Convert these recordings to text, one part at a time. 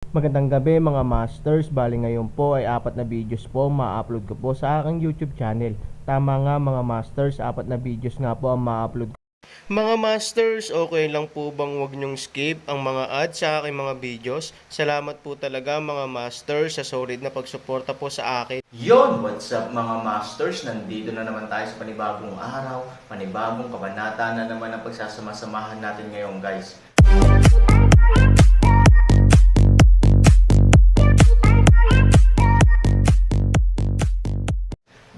Magandang gabi mga masters, bali ngayon po ay 4 na videos po ma-upload ko po sa aking YouTube channel. Tama nga mga masters, 4 na videos nga po ang ma-upload ko. Mga masters, okay lang po bang wag nyong skip ang mga ads sa aking mga videos? Salamat po talaga mga masters sa solid na pagsuporta po sa akin. Yon, what's up mga masters? Nandito na naman tayo sa panibagong araw, panibagong kabanata na naman ang pagsasama-samahan natin ngayon guys.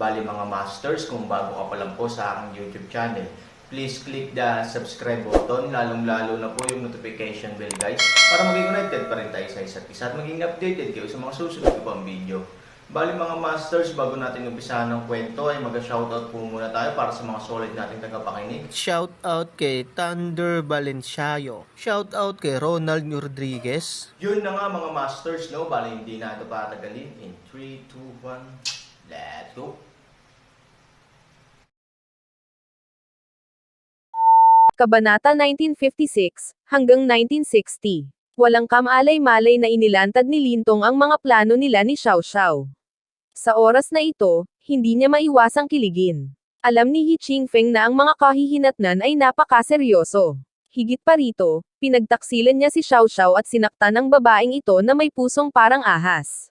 Bali mga masters, kung bago ka pa lang po sa aking YouTube channel, please click the subscribe button, lalong-lalo na po yung notification bell guys, para maging connected pa rin tayo sa isa't isa at maging updated kayo sa mga susunod ko pang video. Bali mga masters, bago natin umpisahan ng kwento ay mag-shoutout po muna tayo para sa mga solid nating tagapakinig. Shoutout kay Thunder Valenciayo. Shoutout kay Ronald Rodriguez. Yun na nga mga masters, no? Bali hindi na ito patagalin. In 3, 2, 1, let's go! Kabanata 1956 hanggang 1960. Walang kamalay-malay na inilantad ni Lintong ang mga plano nila ni Xiao Xiao. Sa oras na ito, hindi niya maiwasang kiligin. Alam ni He Qingfeng na ang mga kahihinatnan ay napakaseryoso. Higit pa rito, pinagtaksilan niya si Xiao Xiao at sinaktan ang babaeng ito na may pusong parang ahas.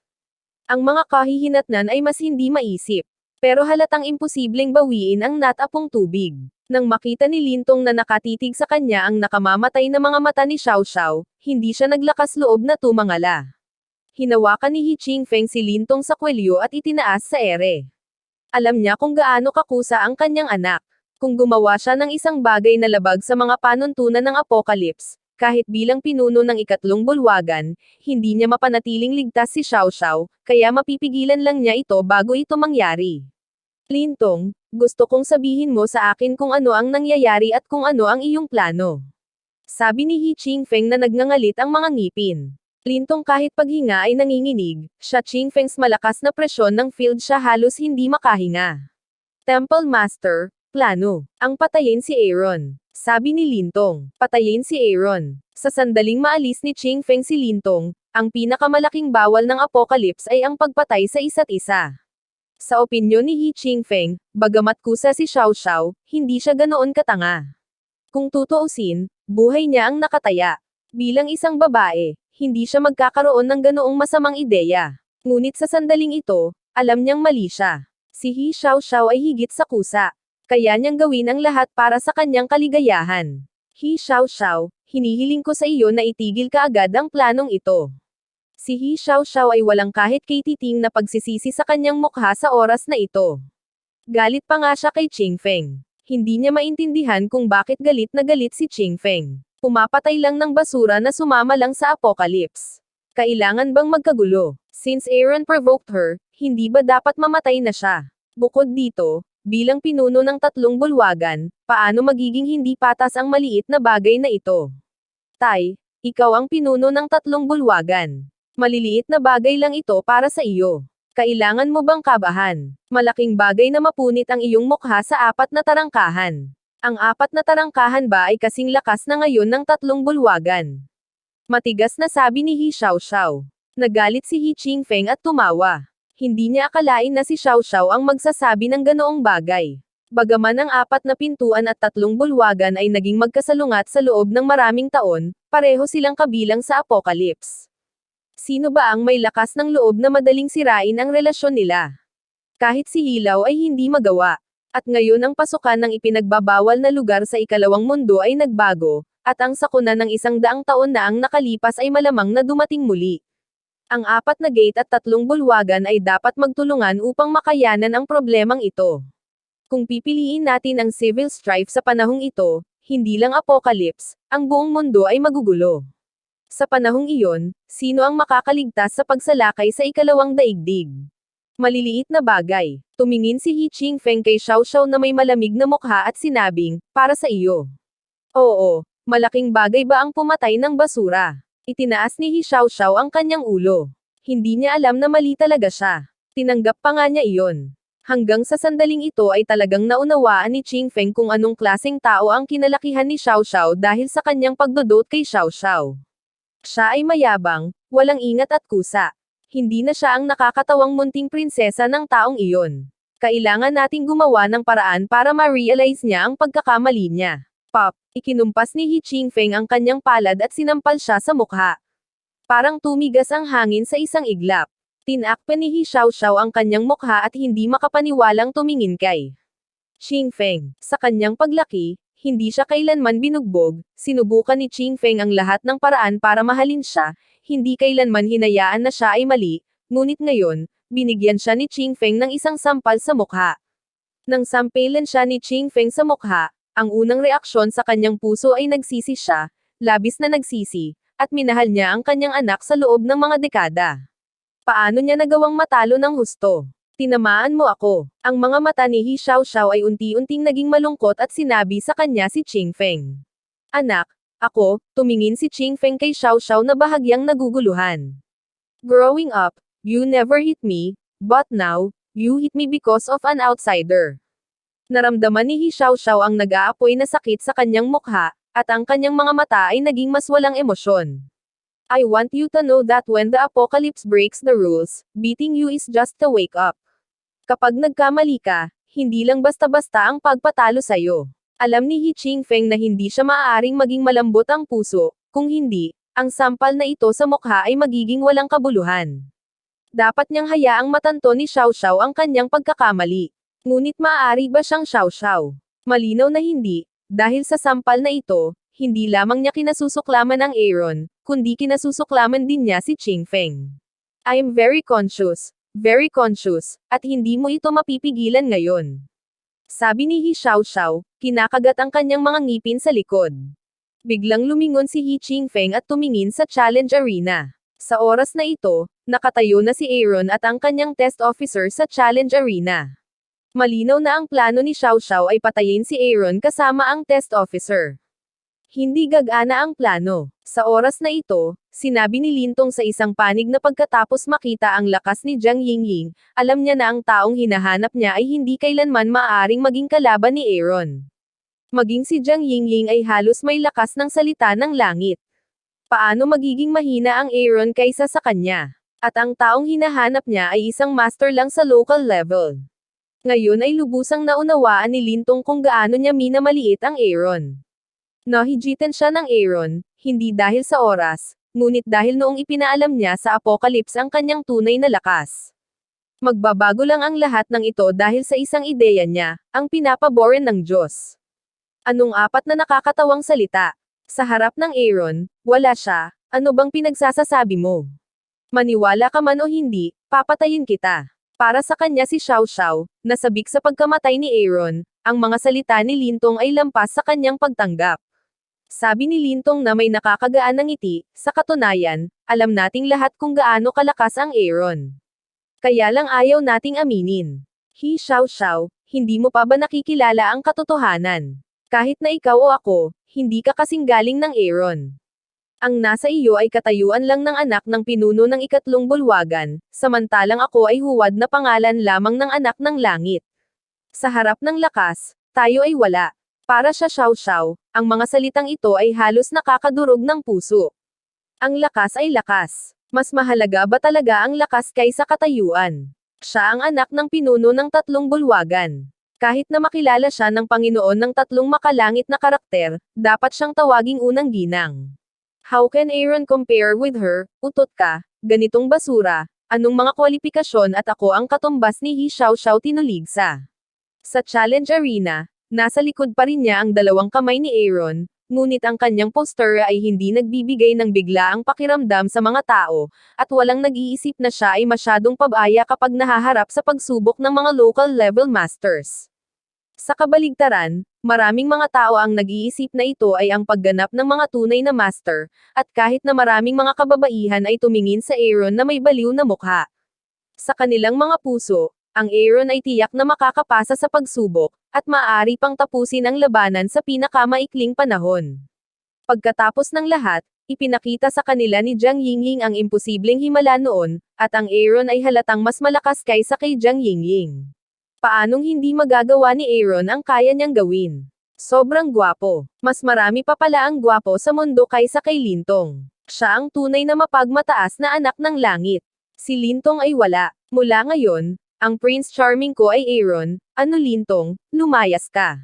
Ang mga kahihinatnan ay mas hindi maisip. Pero halatang imposibleng bawiin ang natapong tubig. Nang makita ni Lintong na nakatitig sa kanya ang nakamamatay na mga mata ni Xiao Xiao, hindi siya naglakas loob na tumangala. Hinawakan ni He Qingfeng si Lintong sa kwelyo at itinaas sa ere. Alam niya kung gaano kakusa ang kanyang anak. Kung gumawa siya ng isang bagay na labag sa mga panuntunan ng Apocalypse, kahit bilang pinuno ng ikatlong bulwagan, hindi niya mapanatiling ligtas si Xiao Xiao, kaya mapipigilan lang niya ito bago ito mangyari. Lintong, gusto kong sabihin mo sa akin kung ano ang nangyayari at kung ano ang iyong plano. Sabi ni He Qingfeng na nagngangalit ang mga ngipin. Lintong kahit paghinga ay nanginginig, siya Qingfeng's malakas na presyon ng field siya halos hindi makahinga. Temple Master, plano, ang patayin si Aaron. Sabi ni Lintong, patayin si Aaron. Sa sandaling maalis ni Qingfeng si Lintong, ang pinakamalaking bawal ng Apocalypse ay ang pagpatay sa isa't isa. Sa opinyon ni He Qingfeng, bagamat kusa si Xiao Xiao, hindi siya ganoon katanga. Kung tutuusin, buhay niya ang nakataya. Bilang isang babae, hindi siya magkakaroon ng ganoong masamang ideya. Ngunit sa sandaling ito, alam niyang mali siya. Si He Xiao Xiao ay higit sa kusa. Kaya niyang gawin ang lahat para sa kanyang kaligayahan. He Xiao Xiao, hinihiling ko sa iyo na itigil ka agad ang planong ito. Si He Xiao Xiao ay walang kahit katiting na pagsisisi sa kanyang mukha sa oras na ito. Galit pa nga siya kay Qingfeng. Hindi niya maintindihan kung bakit galit na galit si Qingfeng. Pumapatay lang ng basura na sumama lang sa Apocalypse. Kailangan bang magkagulo? Since Aaron provoked her, hindi ba dapat mamatay na siya? Bukod dito, bilang pinuno ng tatlong bulwagan, paano magiging hindi patas ang maliit na bagay na ito? Tai, ikaw ang pinuno ng tatlong bulwagan. Maliliit na bagay lang ito para sa iyo. Kailangan mo bang kabahan? Malaking bagay na mapunit ang iyong mukha sa 4 na tarangkahan. Ang 4 na tarangkahan ba ay kasing lakas na ngayon ng tatlong bulwagan? Matigas na sabi ni He Xiao Xiao. Nagalit si He Qingfeng at tumawa. Hindi niya akalain na si Xiao Xiao ang magsasabi ng ganoong bagay. Bagaman ang 4 na pintuan at 3 bulwagan ay naging magkasalungat sa loob ng maraming taon, pareho silang kabilang sa Apocalypse. Sino ba ang may lakas ng loob na madaling sirain ang relasyon nila? Kahit si Hilaw ay hindi magawa. At ngayon ang pasukan ng ipinagbabawal na lugar sa ikalawang mundo ay nagbago, at ang sakuna ng 100 taon na ang nakalipas ay malamang na dumating muli. Ang 4 na gate at 3 bulwagan ay dapat magtulungan upang makayanan ang problemang ito. Kung pipiliin natin ang civil strife sa panahong ito, hindi lang Apocalypse, ang buong mundo ay magugulo. Sa panahong iyon, sino ang makakaligtas sa pagsalakay sa ikalawang daigdig? Maliliit na bagay. Tumingin si He Qingfeng kay Xiao Xiao na may malamig na mukha at sinabing, para sa iyo. Oo, malaking bagay ba ang pumatay ng basura? Itinaas ni He Xiao Xiao ang kanyang ulo. Hindi niya alam na mali talaga siya. Tinanggap pa nga niya iyon. Hanggang sa sandaling ito ay talagang naunawaan ni Qingfeng kung anong klaseng tao ang kinalakihan ni Xiao Xiao dahil sa kanyang pagdodot kay Xiao Xiao. Siya ay mayabang, walang ingat at kusa. Hindi na siya ang nakakatawang munting prinsesa ng taong iyon. Kailangan nating gumawa ng paraan para ma-realize niya ang pagkakamali niya. Pop, ikinumpas ni He Qingfeng ang kanyang palad at sinampal siya sa mukha. Parang tumigas ang hangin sa isang iglap. Tinakpan ni He Xiaoxiao ang kanyang mukha at hindi makapaniwalang tumingin kay Qingfeng. Sa kanyang paglaki, hindi siya kailanman binugbog, sinubukan ni Qingfeng ang lahat ng paraan para mahalin siya, hindi kailanman hinayaan na siya ay mali, ngunit ngayon, binigyan siya ni Qingfeng ng isang sampal sa mukha. Nang sampelan siya ni Qingfeng sa mukha, ang unang reaksyon sa kanyang puso ay nagsisi siya, labis na nagsisi, at minahal niya ang kanyang anak sa loob ng mga dekada. Paano niya nagawang matalo ng husto? Tinamaan mo ako. Ang mga mata ni He Xiaoxiao ay unti-unting naging malungkot at sinabi sa kanya si Qingfeng. Anak, ako, tumingin si Qingfeng kay Xiaoxiao na bahagyang naguguluhan. Growing up, you never hit me, but now, you hit me because of an outsider. Naramdaman ni He Xiaoxiao ang nag-aapoy na sakit sa kanyang mukha, at ang kanyang mga mata ay naging mas walang emosyon. I want you to know that when the apocalypse breaks the rules, beating you is just a wake up. Kapag nagkamali ka, hindi lang basta-basta ang pagpatalo sa'yo. Alam ni He Qingfeng na hindi siya maaaring maging malambot ang puso, kung hindi, ang sampal na ito sa mukha ay magiging walang kabuluhan. Dapat niyang hayaang matanto ni Xiaoxiao ang kanyang pagkakamali. Ngunit maaari ba siyang Xiaoxiao? Malinaw na hindi, dahil sa sampal na ito, hindi lamang niya kinasusuklaman ang Aaron, kundi kinasusuklaman din niya si Qingfeng. I am very conscious, at hindi mo ito mapipigilan ngayon. Sabi ni He Xiaoxiao, kinakagat ang kanyang mga ngipin sa likod. Biglang lumingon si He Qingfeng at tumingin sa challenge arena. Sa oras na ito, nakatayo na si Aaron at ang kanyang test officer sa challenge arena. Malinaw na ang plano ni Xiaoxiao ay patayin si Aaron kasama ang test officer. Hindi gagana ang plano. Sa oras na ito, sinabi ni Lintong sa isang panig na pagkatapos makita ang lakas ni Jiang Yingying, alam niya na ang taong hinahanap niya ay hindi kailanman maaaring maging kalaban ni Aaron. Maging si Jiang Yingying ay halos may lakas ng salita ng langit. Paano magiging mahina ang Aaron kaysa sa kanya? At ang taong hinahanap niya ay isang master lang sa local level. Ngayon ay lubusang naunawaan ni Lintong kung gaano niya minamaliit ang Aaron. Nahigitan siya ng Aaron, hindi dahil sa oras, ngunit dahil noong ipinaalam niya sa Apocalypse ang kanyang tunay na lakas. Magbabago lang ang lahat ng ito dahil sa isang ideya niya, ang pinapaboran ng Diyos. Anong apat na nakakatawang salita? Sa harap ng Aaron, wala siya, ano bang pinagsasasabi mo? Maniwala ka man o hindi, papatayin kita. Para sa kanya si Xiaoxiao, nasabik sa pagkamatay ni Aaron, ang mga salita ni Lintong ay lampas sa kanyang pagtanggap. Sabi ni Lintong na may nakakagaan ng ngiti, sa katunayan, alam nating lahat kung gaano kalakas ang Aaron. Kaya lang ayaw nating aminin. He Xiaoxiao, hindi mo pa ba nakikilala ang katotohanan? Kahit na ikaw o ako, hindi ka kasing galing ng Aaron. Ang nasa iyo ay katayuan lang ng anak ng pinuno ng ikatlong bulwagan, samantalang ako ay huwad na pangalan lamang ng anak ng langit. Sa harap ng lakas, tayo ay wala. Para sa Xiaoxiao, ang mga salitang ito ay halos nakakadurog ng puso. Ang lakas ay lakas. Mas mahalaga ba talaga ang lakas kaysa katayuan? Siya ang anak ng pinuno ng tatlong bulwagan. Kahit na makilala siya ng Panginoon ng tatlong makalangit na karakter, dapat siyang tawaging unang ginang. How can Aaron compare with her? Utot ka, ganitong basura, anong mga kwalifikasyon at ako ang katumbas ni He Xiaoxiao tinuligsa. Sa challenge arena, nasa likod pa rin niya ang dalawang kamay ni Aaron, ngunit ang kanyang posture ay hindi nagbibigay ng biglaang pakiramdam sa mga tao, at walang nag-iisip na siya ay masyadong pabaya kapag nahaharap sa pagsubok ng mga local level masters. Sa kabaligtaran, maraming mga tao ang nag-iisip na ito ay ang pagganap ng mga tunay na master, at kahit na maraming mga kababaihan ay tumingin sa Aaron na may baliw na mukha. Sa kanilang mga puso, ang Aaron ay tiyak na makakapasa sa pagsubok, at maaari pang tapusin ang labanan sa pinakamaikling panahon. Pagkatapos ng lahat, ipinakita sa kanila ni Jiang Yingying ang imposibleng himala noon, at ang Aaron ay halatang mas malakas kaysa kay Jiang Yingying. Paanong hindi magagawa ni Aaron ang kaya niyang gawin? Sobrang gwapo. Mas marami pa pala ang gwapo sa mundo kaysa kay Lintong. Siya ang tunay na mapagmataas na anak ng langit. Si Lintong ay wala. Mula ngayon, ang Prince Charming ko ay Aaron. Ano Lintong, lumayas ka.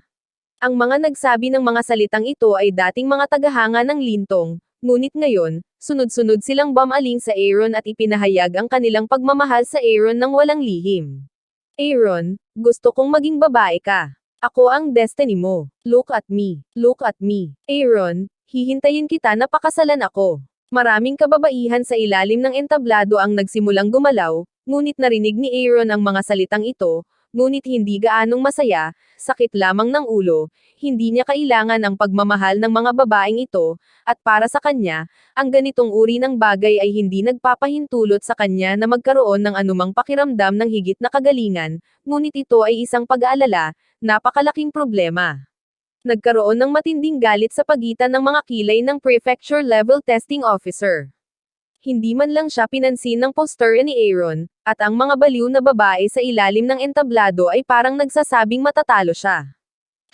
Ang mga nagsabi ng mga salitang ito ay dating mga tagahanga ng Lintong, ngunit ngayon, sunod-sunod silang bumaling sa Aaron at ipinahayag ang kanilang pagmamahal sa Aaron ng walang lihim. Aaron, gusto kong maging babae ka. Ako ang destiny mo. Look at me. Look at me. Aaron, hihintayin kita na pakasalan ako. Maraming kababaihan sa ilalim ng entablado ang nagsimulang gumalaw, ngunit narinig ni Aaron ang mga salitang ito, ngunit hindi gaanong masaya, sakit lamang ng ulo, hindi niya kailangan ang pagmamahal ng mga babaeng ito, at para sa kanya, ang ganitong uri ng bagay ay hindi nagpapahintulot sa kanya na magkaroon ng anumang pakiramdam ng higit na kagalingan, ngunit ito ay isang pag-aalala, napakalaking problema. Nagkaroon ng matinding galit sa pagitan ng mga kilay ng Prefecture Level Testing Officer. Hindi man lang siya pinansin ng poster ni Aaron, at ang mga baliw na babae sa ilalim ng entablado ay parang nagsasabing matatalo siya.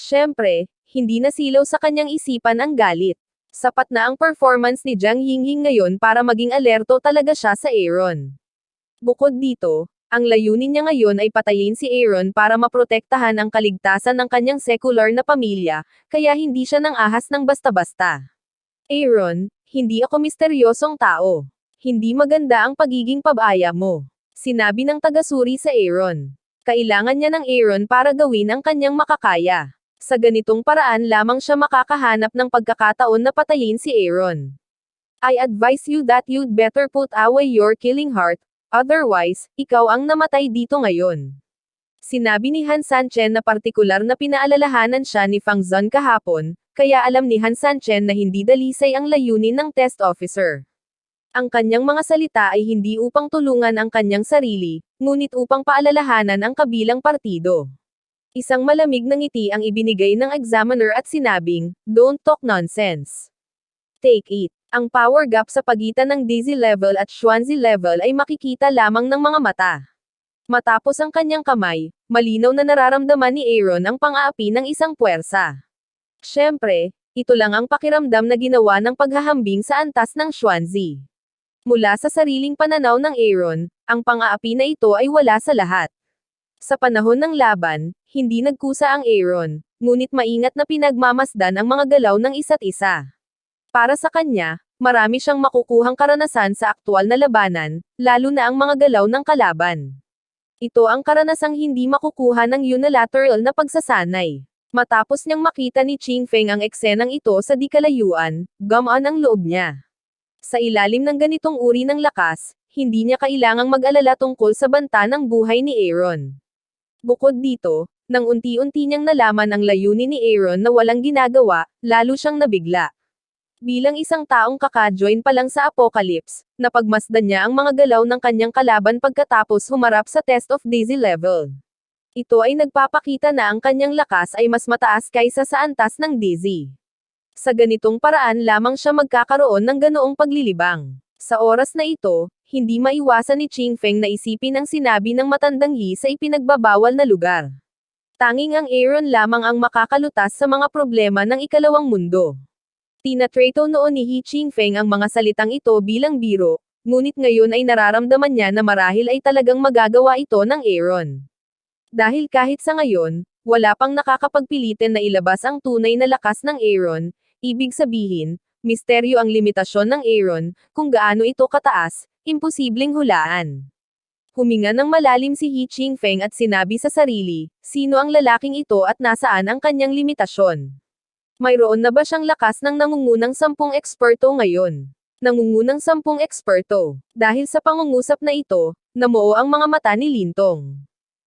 Siyempre, hindi nasilaw sa kanyang isipan ang galit. Sapat na ang performance ni Jiang Yingying ngayon para maging alerto talaga siya sa Aaron. Bukod dito, ang layunin niya ngayon ay patayin si Aaron para maprotektahan ang kaligtasan ng kanyang secular na pamilya, kaya hindi siya nang ahas ng basta-basta. Aaron, hindi ako misteryosong tao. Hindi maganda ang pagiging pabaya mo. Sinabi ng tagasuri sa Aaron. Kailangan niya ng Aaron para gawin ang kanyang makakaya. Sa ganitong paraan lamang siya makakahanap ng pagkakataon na patayin si Aaron. I advise you that you'd better put away your killing heart, otherwise, ikaw ang namatay dito ngayon. Sinabi ni Han Sanchen na partikular na pinaalalahanan siya ni Fang Zun kahapon, kaya alam ni Han Sanchen na hindi dalisay ang layunin ng test officer. Ang kanyang mga salita ay hindi upang tulungan ang kanyang sarili, ngunit upang paalalahanan ang kabilang partido. Isang malamig na ngiti ang ibinigay ng examiner at sinabing, "Don't talk nonsense. Take it." Ang power gap sa pagitan ng Dizzy level at Xuanzi level ay makikita lamang ng mga mata. Matapos ang kanyang kamay, malinaw na nararamdaman ni Aaron ang pang-aapi ng isang puwersa. Siyempre, ito lang ang pakiramdam na ginawa ng paghahambing sa antas ng Xuanzi. Mula sa sariling pananaw ng Aaron, ang pang-aapi na ito ay wala sa lahat. Sa panahon ng laban, hindi nagkusa ang Aaron, ngunit maingat na pinagmamasdan ang mga galaw ng isa't isa. Para sa kanya, marami siyang makukuhang karanasan sa aktwal na labanan, lalo na ang mga galaw ng kalaban. Ito ang karanasang hindi makukuha ng unilateral na pagsasanay. Matapos niyang makita ni Ching Feng ang eksenang ito sa di kalayuan, gumaan ang loob niya. Sa ilalim ng ganitong uri ng lakas, hindi niya kailangang mag-alala tungkol sa banta ng buhay ni Aaron. Bukod dito, nang unti-unti niyang nalaman ang layunin ni Aaron na walang ginagawa, lalo siyang nabigla. Bilang isang taong kaka-join pa lang sa Apocalypse, napagmasdan niya ang mga galaw ng kanyang kalaban pagkatapos humarap sa test of Dizzy level. Ito ay nagpapakita na ang kanyang lakas ay mas mataas kaysa sa antas ng Dizzy. Sa ganitong paraan lamang siya magkakaroon ng ganoong paglilibang. Sa oras na ito, hindi maiwasan ni Ching Feng na isipin ang sinabi ng matandang Yi sa ipinagbabawal na lugar. Tanging ang Aaron lamang ang makakalutas sa mga problema ng ikalawang mundo. Tinatrato noon ni He Ching Feng ang mga salitang ito bilang biro, ngunit ngayon ay nararamdaman niya na marahil ay talagang magagawa ito ng Aaron. Dahil kahit sa ngayon, wala pang nakakapagpilitin na ilabas ang tunay na lakas ng Aaron, ibig sabihin, misteryo ang limitasyon ng Aaron, kung gaano ito kataas, imposibleng hulaan. Huminga ng malalim si He Ching Feng at sinabi sa sarili, sino ang lalaking ito at nasaan ang kanyang limitasyon? Mayroon na ba siyang lakas ng nangungunang 10 eksperto ngayon? Nangungunang 10 eksperto. Dahil sa pangungusap na ito, namuo ang mga mata ni Lintong.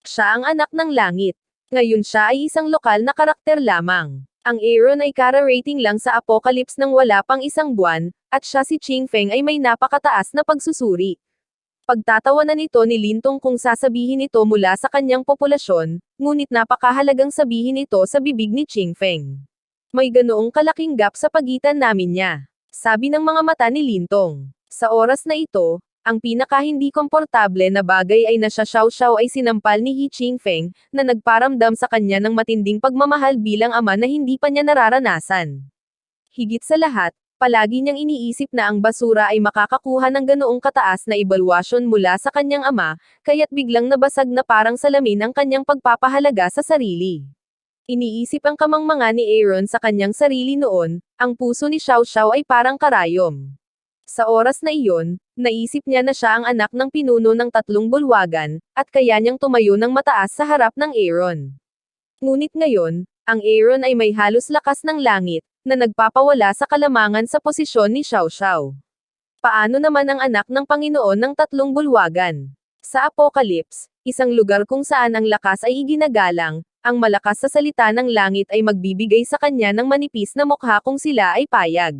Siya ang anak ng langit. Ngayon siya ay isang lokal na karakter lamang. Ang Aaron ay kara-rating lang sa Apocalypse ng wala pang isang buwan, at siya si Ching Feng ay may napakataas na pagsusuri. Pagtatawanan ito ni Lintong kung sasabihin ito mula sa kanyang populasyon, ngunit napakahalagang sabihin ito sa bibig ni Ching Feng. May ganoong kalaking gap sa pagitan namin niya. Sabi ng mga mata ni Lintong. Sa oras na ito, ang pinaka-hindi komportable na bagay ay na Xiao ay sinampal ni He Ching Feng, na nagparamdam sa kanya ng matinding pagmamahal bilang ama na hindi pa niya nararanasan. Higit sa lahat, Palagi niyang iniisip na ang basura ay makakakuha ng ganoong kataas na ebalwasyon mula sa kanyang ama, kaya't biglang nabasag na parang salamin ang kanyang pagpapahalaga sa sarili. Iniisip ang kamangmanga ni Aaron sa kanyang sarili noon, ang puso ni Xiao Xiao ay parang karayom. Sa oras na iyon, naisip niya na siya ang anak ng pinuno ng 3 bulwagan, at kaya niyang tumayo ng mataas sa harap ng Aaron. Ngunit ngayon, ang Aaron ay may halos lakas ng langit, na nagpapawala sa kalamangan sa posisyon ni Xiao Xiao. Paano naman ang anak ng Panginoon ng 3 bulwagan? Sa Apocalypse, isang lugar kung saan ang lakas ay iginagalang, ang malakas sa salita ng langit ay magbibigay sa kanya ng manipis na mukha kung sila ay payag.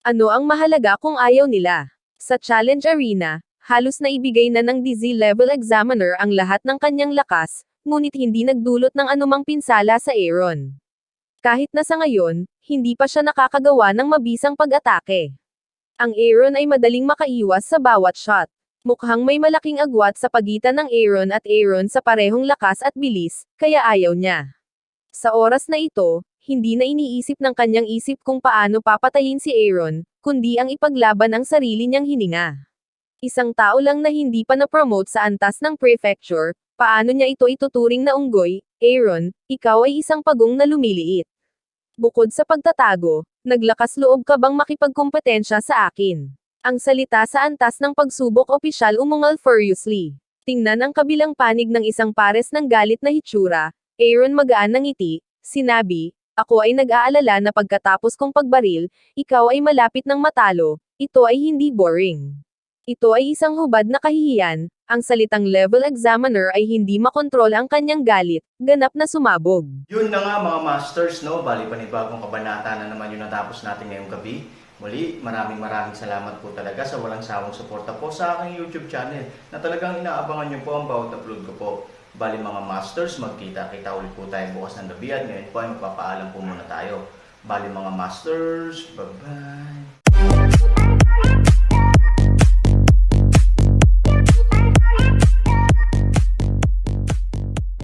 Ano ang mahalaga kung ayaw nila? Sa Challenge Arena, halos naibigay na ng DZ-level examiner ang lahat ng kanyang lakas, ngunit hindi nagdulot ng anumang pinsala sa Aaron. Kahit na sa ngayon, hindi pa siya nakakagawa ng mabisang pag-atake. Ang Aaron ay madaling makaiwas sa bawat shot. Mukhang may malaking agwat sa pagitan ng Aaron at Aaron sa parehong lakas at bilis, kaya ayaw niya. Sa oras na ito, hindi na iniisip ng kanyang isip kung paano papatayin si Aaron, kundi ang ipaglaban ang sarili niyang hininga. Isang tao lang na hindi pa na-promote sa antas ng prefecture, paano niya ito ituturing na unggoy? Aaron, ikaw ay isang pagong na lumiliit. Bukod sa pagtatago, naglakas loob ka bang makipagkompetensya sa akin? Ang salita sa antas ng pagsubok opisyal umungal furiously. Tingnan ang kabilang panig ng isang pares ng galit na hitsura. Aaron magaan ng ngiti, sinabi, ako ay nag-aalala na pagkatapos kong pagbaril, ikaw ay malapit ng matalo, ito ay hindi boring. Ito ay isang hubad na kahihiyan, ang salitang level examiner ay hindi makontrol ang kanyang galit, ganap na sumabog. Yun na nga mga masters, no? Bali panibagong kabanata na naman yung natapos natin ngayong gabi. Muli, maraming salamat po talaga sa walang sawang suporta po sa aking YouTube channel na talagang inaabangan nyo po ang bawat upload ko po. Bali mga masters, magkita-kita ulit po tayo bukas ng gabi at ngayon po ay magpapaalam po muna tayo. Bali mga masters, bye-bye!